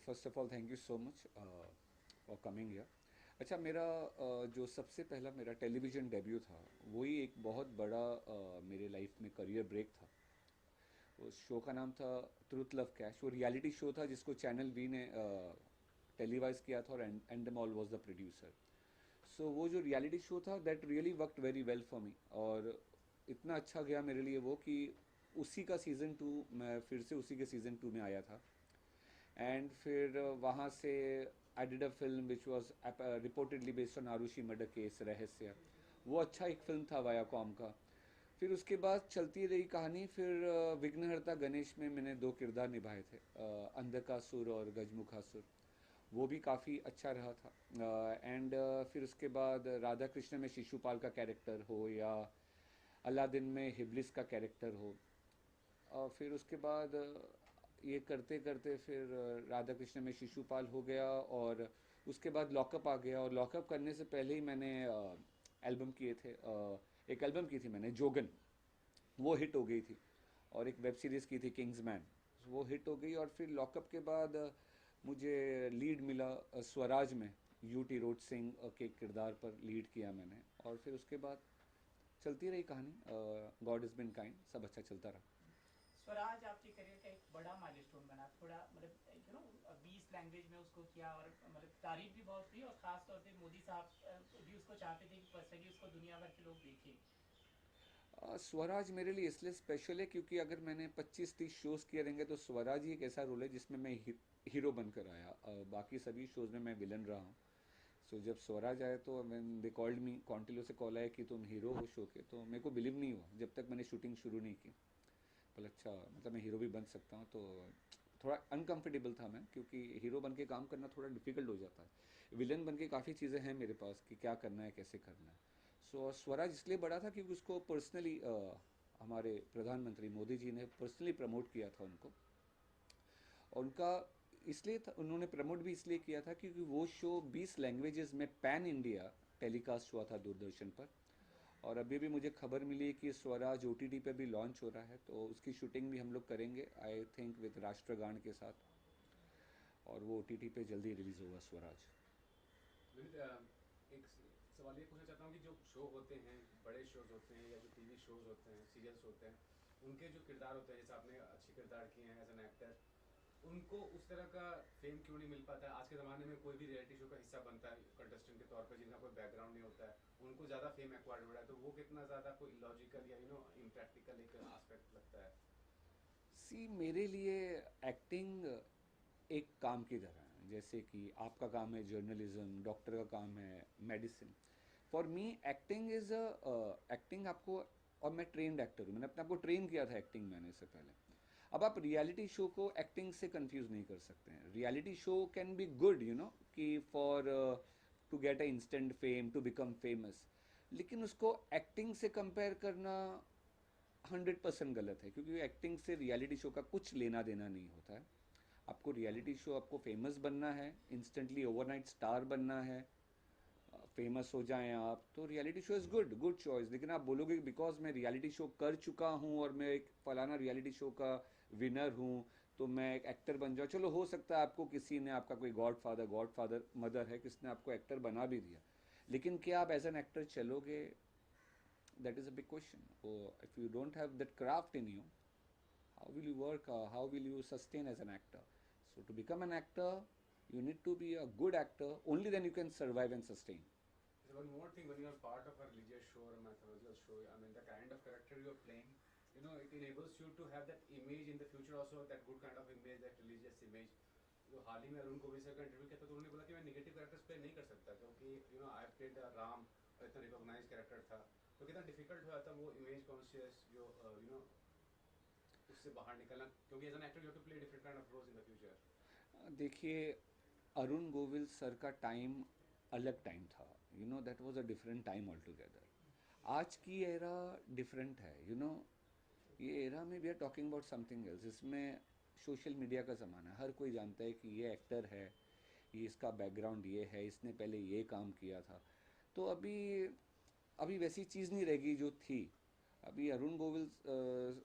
First of all thank you so much for coming here. अच्छा, मेरा जो सबसे पहला मेरा टेलीविज़न डेब्यू था, वही एक बहुत बड़ा मेरे लाइफ में करियर ब्रेक था। उस शो का नाम था ट्रूथ लव कैश। वो रियलिटी शो था जिसको चैनल वी ने टेलीवाइज किया था, और एंडमॉल वाज द प्रोड्यूसर। सो वो जो रियलिटी शो था that really worked very well for me, और इतना अच्छा गया मेरे लिए वो कि उसी का सीज़न टू, मैं फिर से उसी के सीज़न टू में आया था। एंड फिर वहाँ से I did a film which was reportedly based on Aarushi murder case, Rahasya. वो अच्छा एक फिल्म था वायाकॉम का। फिर उसके बाद चलती रही कहानी। फिर विघ्नहर्ता गणेश में मैंने दो किरदार निभाए थे, अंधकासुर और गजमुखासुर। वो भी काफ़ी अच्छा रहा था। एंड फिर उसके बाद राधा कृष्ण में शिशुपाल का कैरेक्टर हो, या अलादीन में हिबलिस का कैरेक्टर हो। और फिर उसके बाद ये करते करते फिर राधा कृष्ण में शिशुपाल हो गया, और उसके बाद लॉकअप आ गया। और लॉकअप करने से पहले ही मैंने एल्बम किए थे, एक एल्बम की थी मैंने जोगन। वो हिट हो गई थी। और एक वेब सीरीज़ की थी किंग्स मैन, वो हिट हो गई। और फिर लॉकअप के बाद मुझे लीड मिला स्वराज में। यूटी रोड सिंह के किरदार पर लीड किया मैंने। और फिर उसके बाद चलती रही कहानी। गॉड इज़ बिन काइंड, सब अच्छा चलता रहा। स्वराज आपके करियर का एक बड़ा माइलस्टोन बना, थोड़ा मतलब 20 लैंग्वेज में उसको किया, और मतलब तारीफ भी बहुत हुई, और खास तौर पे मोदी साहब भी उसको चाहते थे कि पर्सनली उसको दुनिया भर के लोग देखें। स्वराज मेरे लिए इसलिए स्पेशल है क्योंकि अगर मैंने 25-30 शोज़ किए रहेंगे तो स्वराज ही एक ऐसा रोल है जिसमें मैं हीरो बनकर आया। बाकी सभी शोज़ में मैं विलन रहा हूँ। सो जब स्वराज आया तो मैन दे कॉल्ड मी, कॉन्टिलो से कॉल आया कि तुम हीरो हो शो के, तो मेरे को बिलीव नहीं हुआ जब तक मैंने शूटिंग शुरू नहीं की। बोला अच्छा, मतलब मैं हीरो भी बन सकता हूँ। तो थोड़ा अनकंफर्टेबल था मैं, क्योंकि हीरो बन के काम करना थोड़ा डिफिकल्ट हो जाता है। विलन बन के काफ़ी चीज़ें हैं मेरे पास कि क्या करना है, कैसे करना है। सो स्वराज इसलिए बड़ा था क्योंकि उसको पर्सनली हमारे प्रधानमंत्री मोदी जी ने पर्सनली प्रमोट किया था उनको। और उनका इसलिए था, उन्होंने प्रमोट भी इसलिए किया था क्योंकि वो शो 20 लैंग्वेजेस में पैन इंडिया टेलीकास्ट हुआ था दूरदर्शन पर। और अभी भी मुझे खबर मिली है कि स्वराज ओटीटी पे भी लॉन्च हो रहा है, तो उसकी शूटिंग भी हम लोग करेंगे आई थिंक विद राष्ट्रगान के साथ। और वो ओटीटी पे जल्दी रिलीज़ होगा स्वराज। विनीत, एक सवाल ये पूछना चाहता हूँ कि जो शो होते हैं, बड़े शोज होते हैं या जो टीवी शोज होते हैं, सीरियल्स होते हैं, उनके जो किरदार होते हैं, जैसे आपने अच्छे किरदार किए हैं एज एन एक्टर, उनको उस तरह का फेम क्यों नहीं मिल पाता है? आज के ज़माने में कोई भी रियलिटी शो का हिस्सा बनता है कंटेस्टेंट के तौर पर, जिनका कोई बैकग्राउंड नहीं होता है, उनको ज़्यादा फेम एक्वायर्ड हो रहा है, तो वो कितना ज़्यादा कोई इलॉजिकल या इम्प्रैक्टिकल एक आस्पेक्ट लगता है? सी मेरे लिए एक्टिंग एक काम की तरह है, जैसे कि आपका काम है जर्नलिज्म, डॉक्टर का काम है medicine. For me acting is acting आपको, और मैं ट्रेन्ड एक्टर हूँ, मैंने अपने आप को ट्रेन किया था एक्टिंग में आने से पहले। अब आप रियलिटी शो को एक्टिंग से कंफ्यूज नहीं कर सकते हैं। Reality show can be good, कि for to get a instant fame, to become famous. लेकिन उसको एक्टिंग से कंपेयर करना 100% गलत है, क्योंकि एक्टिंग से रियलिटी शो का कुछ लेना देना नहीं होता है। आपको रियलिटी शो, आपको फेमस बनना है, इंस्टेंटली ओवरनाइट स्टार बनना है, फेमस हो जाएं आप, तो reality show is good, good choice. लेकिन आप बोलोगे कि बिकॉज मैं रियलिटी शो कर चुका हूँ और मैं एक फलाना रियलिटी शो का विनर हूँ, तो मैं एक एक्टर बन जाऊँ। चलो, हो सकता है आपको किसी ने, आपका कोई गॉड फादर मदर है, किसने आपको एक्टर बना भी दिया, लेकिन क्या आप एज एन एक्टर चलोगे? That is a big question. If you don't have that craft in you, how will you work, how will you sustain as an actor? So to become an actor you need to be a good actor, only then you can survive and sustain. So one more thing, when you are part of a religious show or a mythological show, I mean, the kind of character you are playing, it enables you to have that image in the future also, that good kind of image, that religious image. जो हाल ही में Arun Govil sir का interview किया था, तो उन्होंने बोला कि मैं नेगेटिव कैरेक्टर्स प्ले नहीं कर सकता, क्योंकि आई प्लेड राम, और इतना रिकॉग्नाइज कैरेक्टर था, तो कितना डिफिकल्ट हुआ था वो इमेज कॉन्शियस जो उससे बाहर निकलना, क्योंकि as an actor you have to play different kind of roles in the future. देखिए, अरुण गोविल सर का टाइम अलग टाइम था, that was a different time all together. आज की एरा डिफरेंट है, ये एरा में we are talking about something else. इसमें सोशल मीडिया का ज़माना है, हर कोई जानता है कि ये एक्टर है, ये इसका बैकग्राउंड ये है, इसने पहले ये काम किया था। तो अभी अभी वैसी चीज़ नहीं रहेगी जो थी। अभी अरुण गोविल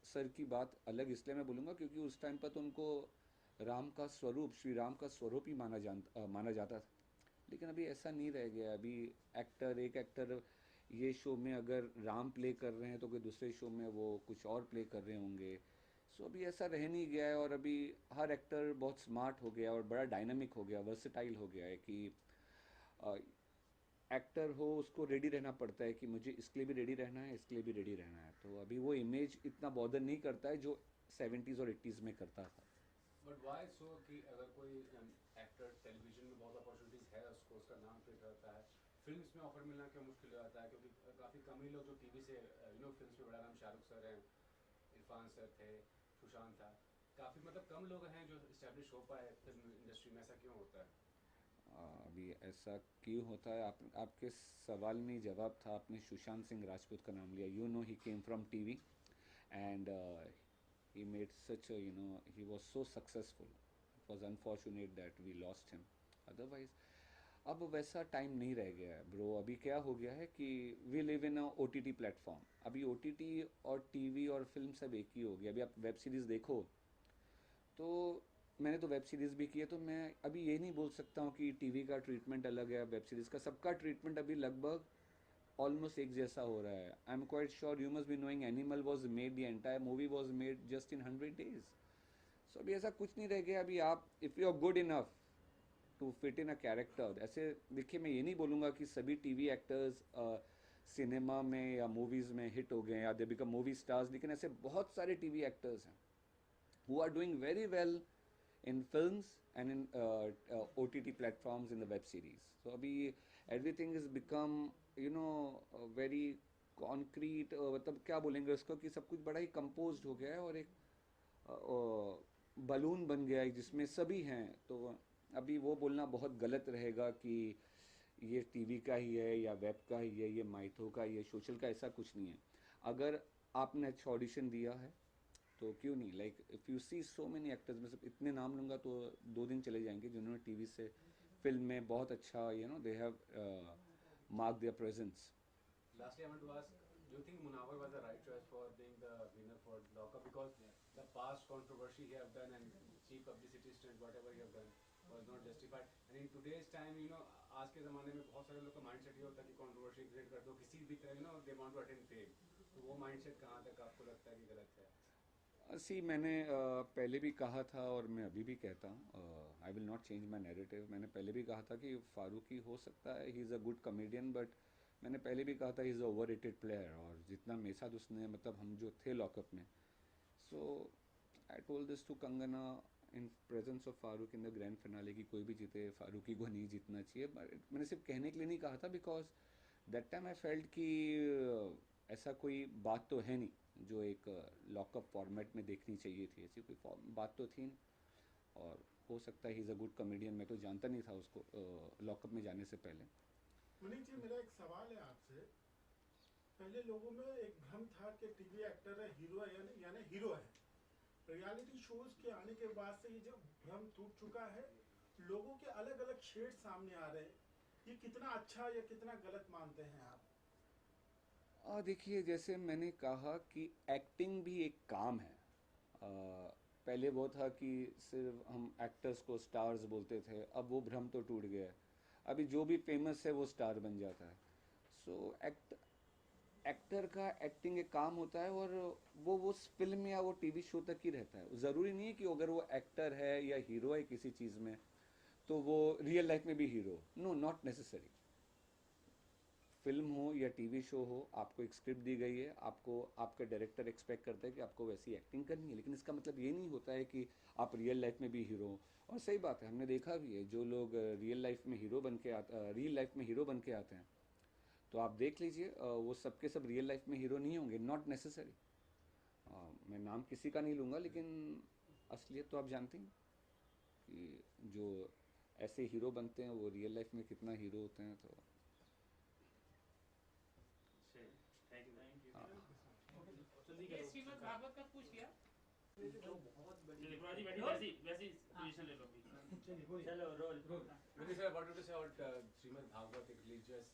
सर की बात अलग इसलिए मैं बोलूँगा क्योंकि उस टाइम पर तो उनको राम का स्वरूप, श्री राम का स्वरूप ही माना जाता था। लेकिन अभी ऐसा नहीं रह गया। अभी एक एक्टर ये शो में अगर राम प्ले कर रहे हैं तो कोई दूसरे शो में वो कुछ और प्ले कर रहे होंगे। सो अभी ऐसा रह नहीं गया है, और अभी हर एक्टर बहुत स्मार्ट हो गया और बड़ा डायनामिक हो गया, वर्सेटाइल हो गया है कि एक्टर हो उसको रेडी रहना पड़ता है कि मुझे इसके लिए भी रेडी रहना है, इसके लिए भी रेडी रहना है। तो अभी वो इमेज इतना बॉदर नहीं करता है जो 70s और 80s में करता था। बट वाई सो कि अगर कोई एक्टर टेलीविजन में बहुत अपॉर्चुनिटीज़ है उसको, उसका नाम फिट रहता है, फिल्म्स में ऑफर मिलना क्यों मुश्किल हो जाता है? क्योंकि काफ़ी कम ही लोग जो टीवी से फिल्म्स में, बड़ा नाम शाहरुख सर हैं, इरफान सर थे, सुशांत था, काफ़ी मतलब कम लोग हैं जो इस्टेब्लिश हो पाए फिल्म इंडस्ट्री में। ऐसा क्यों होता है? अभी ऐसा क्यों होता है? आपके सवाल में ही जवाब था। आपने सुशांत सिंह राजपूत का नाम लिया। You know he came from TV and he made such a, he was so successful. It was unfortunate that we lost him. Otherwise, अब वैसा टाइम नहीं रह गया है ब्रो। अभी क्या हो गया है कि we live in a OTT platform. अभी OTT और टीवी और फिल्म सब एक ही हो गया। अभी आप वेब सीरीज़ देखो तो, मैंने तो वेब सीरीज़ भी की है, तो मैं अभी ये नहीं बोल सकता हूँ कि टीवी का ट्रीटमेंट अलग है, वेब सीरीज़ का। सबका ट्रीटमेंट अभी लगभग ऑलमोस्ट एक जैसा हो रहा है। I am quite sure you must be knowing Animal was made, the entire movie was made just in 100 days। सो अभी ऐसा कुछ नहीं रह गया। अभी आप if you are good enough to fit in a character, ऐसे देखिए मैं ये नहीं बोलूँगा कि सभी टीवी एक्टर्स सिनेमा में या मूवीज़ में हिट हो गए या दे बिकम मूवी स्टार्स, लेकिन ऐसे बहुत सारे टीवी एक्टर्स हैं who are doing very well in films and in OTT platforms in the web series. So abhi everything is become very concrete, मतलब क्या बोलेंगे उसको कि सब कुछ बड़ा ही composed हो गया है और एक बलून बन गया है जिसमें सभी हैं। तो अभी वो बोलना बहुत गलत रहेगा कि ये टीवी का ही है या वेब का ही है, ये माइथो का ही है, सोशल का। ऐसा कुछ नहीं है। अगर आपने अच्छा ऑडिशन दिया है तो क्यों नहीं, like if you see so many actors, में सब इतने नाम लूँगा तो 2 दिन चले जाएंगे जिन्होंने टीवी से फिल्म में बहुत अच्छा they have mark there presence. Lastly, I want to ask, do you think Munawar was the right choice for being the winner for Lockup? Because the past controversy he have done and cheap publicity stunt, whatever he have done, was not justified. And in today's time, आज के ज़माने में बहुत सारे लोग का mindset ये होता है कि controversy create कर दो किसी भी तरह, they want to attain fame. तो वो mindset कहाँ तक आपको लगता है कि गलत है? सी मैंने पहले भी कहा था और मैं अभी भी कहता हूँ, I will not change my narrative. मैंने पहले भी कहा था कि फारूकी हो सकता है, he is a good comedian, but मैंने पहले भी कहा था he is a over rated player. और जितना मेरे साथ उसने, मतलब हम जो थे लॉकअप में, so I told this to Kangana in presence of Farooq in the grand finale कि कोई भी जीते फारूकी को नहीं जीतना चाहिए। बट मैंने सिर्फ कहने के लिए नहीं कहा था, because that time I felt कि ऐसा कोई बात तो है नहीं जो एक लॉकअप फॉर्मेट में देखनी चाहिए थी। ऐसी कोई बात तो थी नहीं। और हो सकता है he is a good comedian. मैं तो जानता नहीं था उसको लॉकअप में जाने से पहले। मनीष जी, मेरा एक सवाल है आपसे। पहले लोगों में एक भ्रम था कि टीवी एक्टर है, हीरो है, यानी हीरो है। रियलिटी शोज के आने के बाद से ये जो भ्रम टूट चुका है, लोगों के अलग अलग शेड सामने आ रहे हैं। ये कितना अच्छा या कितना गलत मानते हैं आप? देखिए, जैसे मैंने कहा कि एक्टिंग भी एक काम है। पहले वो था कि सिर्फ हम एक्टर्स को स्टार्स बोलते थे, अब वो भ्रम तो टूट गया है। अभी जो भी फेमस है वो स्टार बन जाता है। सो एक्टर का एक्टिंग एक काम होता है, और वो उस फिल्म या वो टीवी शो तक ही रहता है। ज़रूरी नहीं है कि अगर वो एक्टर है या हीरो है किसी चीज़ में तो वो रियल लाइफ में भी hero. No, not necessary. Film हो या टीवी शो हो, आपको एक स्क्रिप्ट दी गई है, आपको आपका डायरेक्टर एक्सपेक्ट करता है कि आपको वैसी एक्टिंग करनी है। लेकिन इसका मतलब ये नहीं होता है कि आप रियल लाइफ में भी हीरो हो। और सही बात है, हमने देखा भी है जो लोग रियल लाइफ में हीरो बन के आते हैं, तो आप देख लीजिए वो सब के सब रियल लाइफ में हीरो नहीं होंगे। Not necessary. मैं नाम किसी का नहीं लूँगा, लेकिन असलियत तो आप जानते हैं कि जो ऐसे हीरो बनते हैं वो रियल लाइफ में कितना हीरो होते हैं। तो थैंक यू। ये श्रीमद् भागवत का पूछ लिया। चलिए वैसी वैसी पोजीशन ले लो अभी। चलो role. Because sir, what to say about Srimad Bhagavad, a religious,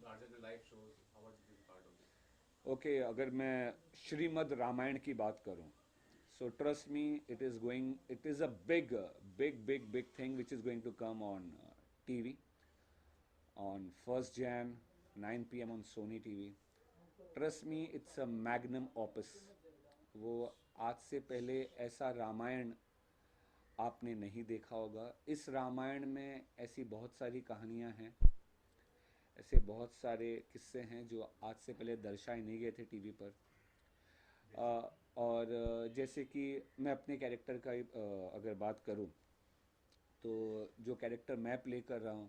larger than life shows? How was it part of it? Okay, अगर मैं श्रीमद् रामायण की बात करूं, So trust me, it is a big thing which is going to come on TV on 1st Jan, 9 p.m. on Sony TV. Trust me, it's a magnum opus. वो आज से पहले ऐसा रामायण आपने नहीं देखा होगा. इस रामायण में ऐसी बहुत सारी कहानियाँ हैं, ऐसे बहुत सारे किस्से हैं जो आज से पहले दर्शाए नहीं गए थे टीवी पर. और जैसे कि मैं अपने कैरेक्टर का अगर बात करूं, तो जो कैरेक्टर मैं प्ले कर रहा हूं,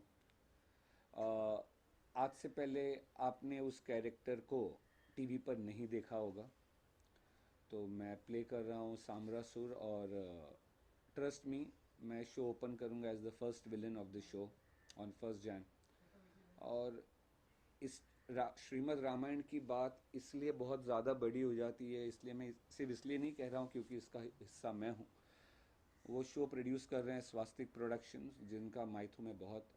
आज से पहले आपने उस कैरेक्टर को टीवी पर नहीं देखा होगा. तो मैं प्ले कर रहा हूं सामरासुर, और ट्रस्ट मी, मैं शो ओपन करूंगा as the first villain of the show on 1st Jan. और इस श्रीमद् रामायण की बात इसलिए बहुत ज़्यादा बड़ी हो जाती है, इसलिए मैं सिर्फ इसलिए नहीं कह रहा हूँ क्योंकि इसका हिस्सा मैं हूँ. वो शो प्रोड्यूस कर रहे हैं स्वास्तिक प्रोडक्शंस, जिनका माइथो में बहुत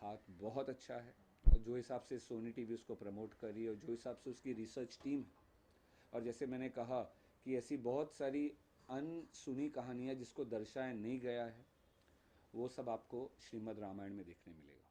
हाथ बहुत अच्छा है. और जो हिसाब से सोनी टीवी उसको प्रमोट कर रही है, और जो हिसाब से उसकी रिसर्च टीम है, और जैसे मैंने कहा कि ऐसी बहुत सारी अनसुनी कहानियाँ जिसको दर्शाया नहीं गया है, वो सब आपको श्रीमद् रामायण में देखने मिलेगा.